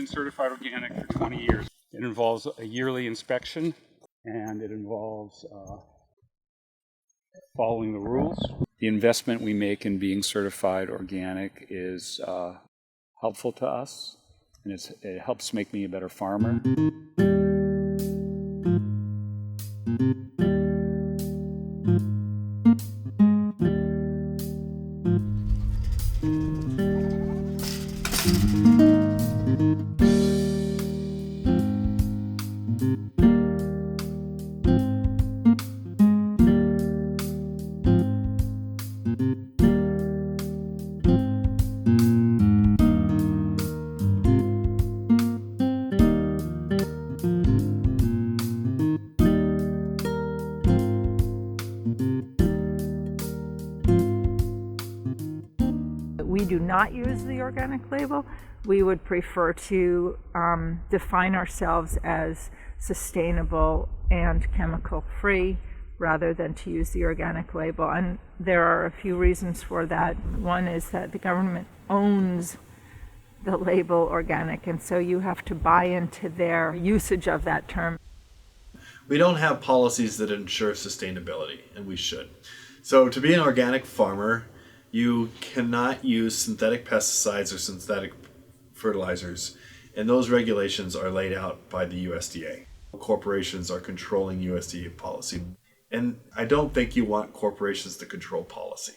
been certified organic for 20 years. It involves a yearly inspection, and it involves following the rules. The investment we make in being certified organic is helpful to us, and it helps make me a better farmer. We do not use the organic label. We would prefer to define ourselves as sustainable and chemical-free rather than to use the organic label. And there are a few reasons for that. One is that the government owns the label organic, and so you have to buy into their usage of that term. We don't have policies that ensure sustainability, and we should. So to be an organic farmer, you cannot use synthetic pesticides or synthetic fertilizers, and those regulations are laid out by the USDA. Corporations are controlling USDA policy, and I don't think you want corporations to control policy.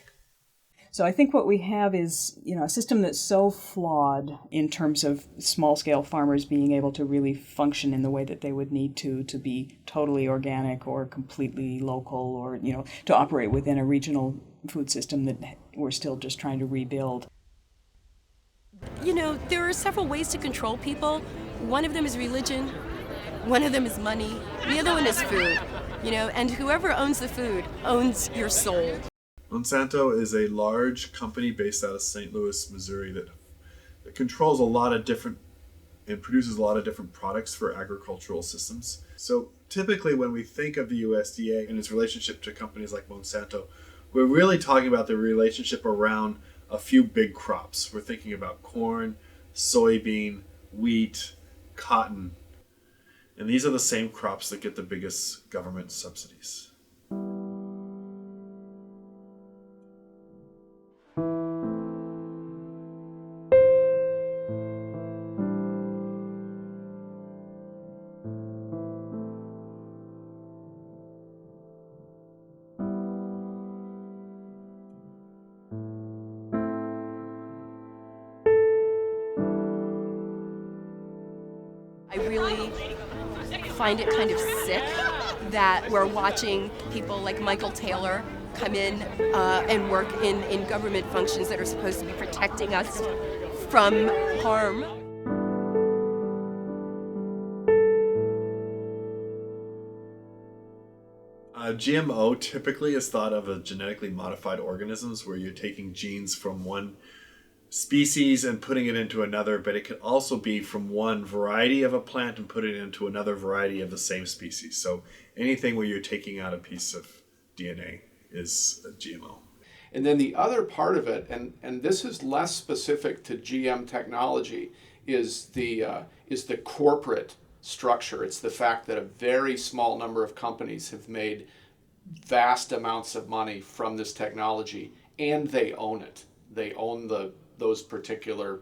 So I think what we have is, a system that's so flawed in terms of small-scale farmers being able to really function in the way that they would need to be totally organic or completely local, or, to operate within a regional food system that we're still just trying to rebuild. There are several ways to control people. One of them is religion, one of them is money, the other one is food, and whoever owns the food owns your soul. Monsanto is a large company based out of St. Louis, Missouri that controls a lot of different and produces a lot of different products for agricultural systems. So typically when we think of the USDA and its relationship to companies like Monsanto, we're really talking about the relationship around a few big crops. We're thinking about corn, soybean, wheat, cotton, and these are the same crops that get the biggest government subsidies. I really find it kind of sick that we're watching people like Michael Taylor come in and work in government functions that are supposed to be protecting us from harm. GMO typically is thought of as genetically modified organisms where you're taking genes from one species and putting it into another, but it can also be from one variety of a plant and put it into another variety of the same species. So anything where you're taking out a piece of DNA is a GMO. And then the other part of it, and this is less specific to GM technology, is the corporate structure. It's the fact that a very small number of companies have made vast amounts of money from this technology, and they own it. They own those particular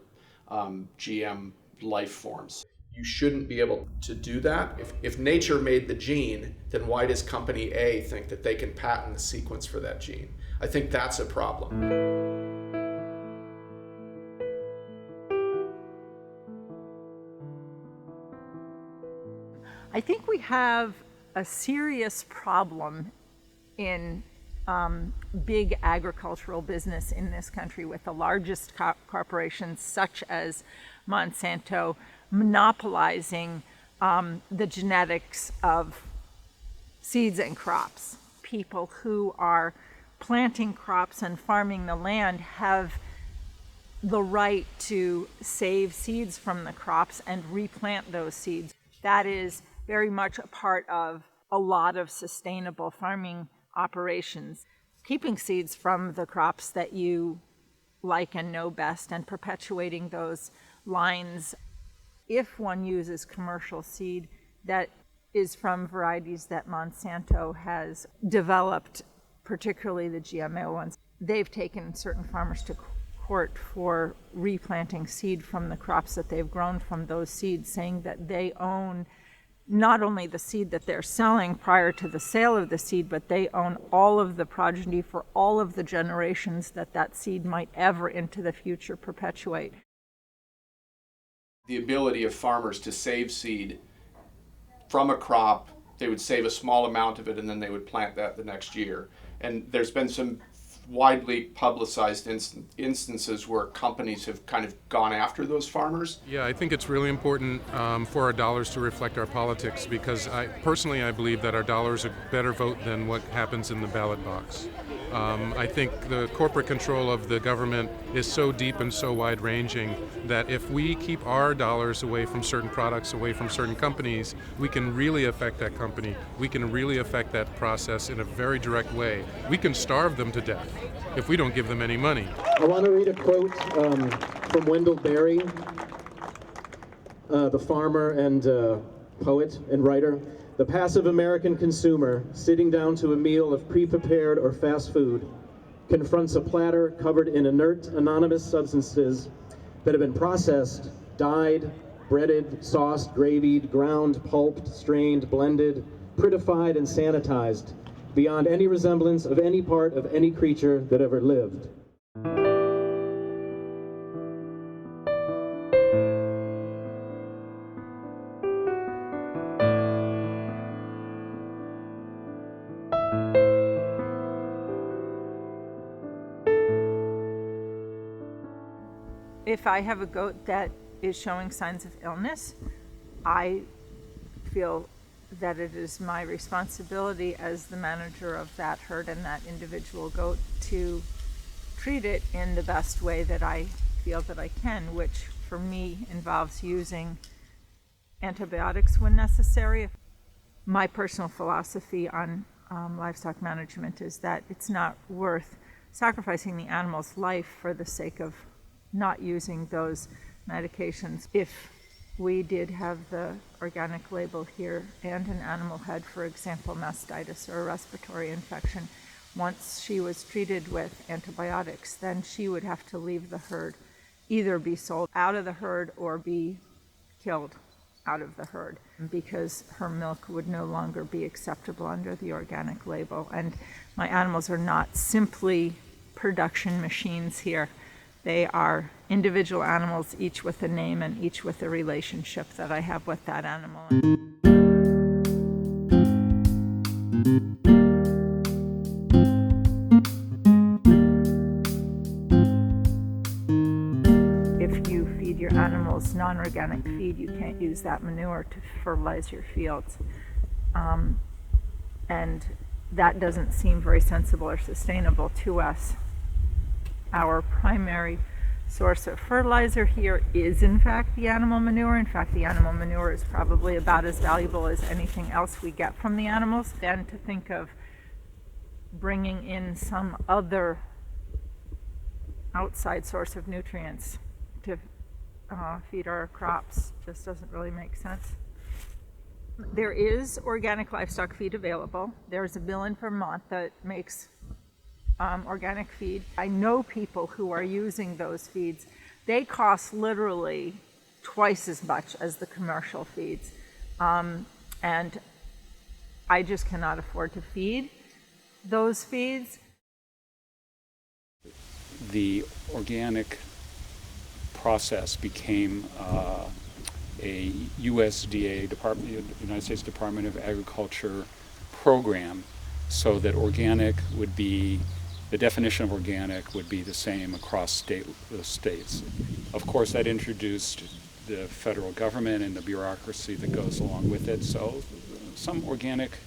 GM life forms. You shouldn't be able to do that. If nature made the gene, then why does company A think that they can patent the sequence for that gene? I think that's a problem. I think we have a serious problem in big agricultural business in this country, with the largest corporations such as Monsanto monopolizing the genetics of seeds and crops. People who are planting crops and farming the land have the right to save seeds from the crops and replant those seeds. That is very much a part of a lot of sustainable farming operations, keeping seeds from the crops that you like and know best and perpetuating those lines. if one uses commercial seed that is from varieties that Monsanto has developed, particularly the GMO ones, they've taken certain farmers to court for replanting seed from the crops that they've grown from those seeds, saying that they own not only the seed that they're selling prior to the sale of the seed, but they own all of the progeny for all of the generations that that seed might ever into the future perpetuate. The ability of farmers to save seed from a crop, they would save a small amount of it and then they would plant that the next year. And there's been some widely publicized instances where companies have kind of gone after those farmers. Yeah, I think it's really important for our dollars to reflect our politics, because I believe that our dollars are better vote than what happens in the ballot box. I think the corporate control of the government is so deep and so wide-ranging that if we keep our dollars away from certain products, away from certain companies, we can really affect that company. We can really affect that process in a very direct way. We can starve them to death if we don't give them any money. I want to read a quote from Wendell Berry, the farmer and poet and writer. The passive American consumer, sitting down to a meal of pre-prepared or fast food, confronts a platter covered in inert, anonymous substances that have been processed, dyed, breaded, sauced, gravied, ground, pulped, strained, blended, prettified, and sanitized, beyond any resemblance of any part of any creature that ever lived. If I have a goat that is showing signs of illness, I feel that it is my responsibility as the manager of that herd and that individual goat to treat it in the best way that I feel that I can, which for me involves using antibiotics when necessary. My personal philosophy on livestock management is that it's not worth sacrificing the animal's life for the sake of not using those medications. If we did have the organic label here and an animal had, for example, mastitis or a respiratory infection, once she was treated with antibiotics, then she would have to leave the herd, either be sold out of the herd or be killed out of the herd, because her milk would no longer be acceptable under the organic label. And my animals are not simply production machines here. They are individual animals, each with a name and each with a relationship that I have with that animal. If you feed your animals non-organic feed, you can't use that manure to fertilize your fields. And that doesn't seem very sensible or sustainable to us. Our primary source of fertilizer here is, in fact, the animal manure. In fact, the animal manure is probably about as valuable as anything else we get from the animals. Then to think of bringing in some other outside source of nutrients to feed our crops just doesn't really make sense. There is organic livestock feed available. There's a mill in Vermont that makes organic feed. I know people who are using those feeds. They cost literally twice as much as the commercial feeds. And I just cannot afford to feed those feeds. The organic process became a USDA, United States Department of Agriculture program, so that organic would be, the definition of organic would be the same across the states. Of course, that introduced the federal government and the bureaucracy that goes along with it. So some organic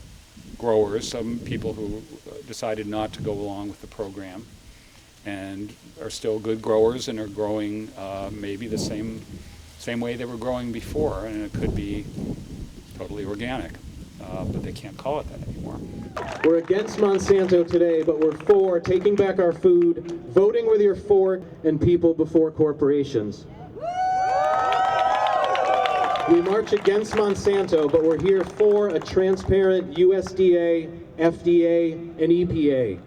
growers, some people who decided not to go along with the program and are still good growers and are growing maybe the same way they were growing before, and it could be totally organic, but they can't call it that anymore. We're against Monsanto today, but we're for taking back our food, voting with your fork, and people before corporations. We march against Monsanto, but we're here for a transparent USDA, FDA, and EPA.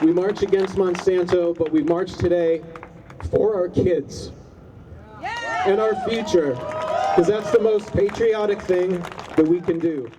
We march against Monsanto, but we march today for our kids and our future, because that's the most patriotic thing that we can do.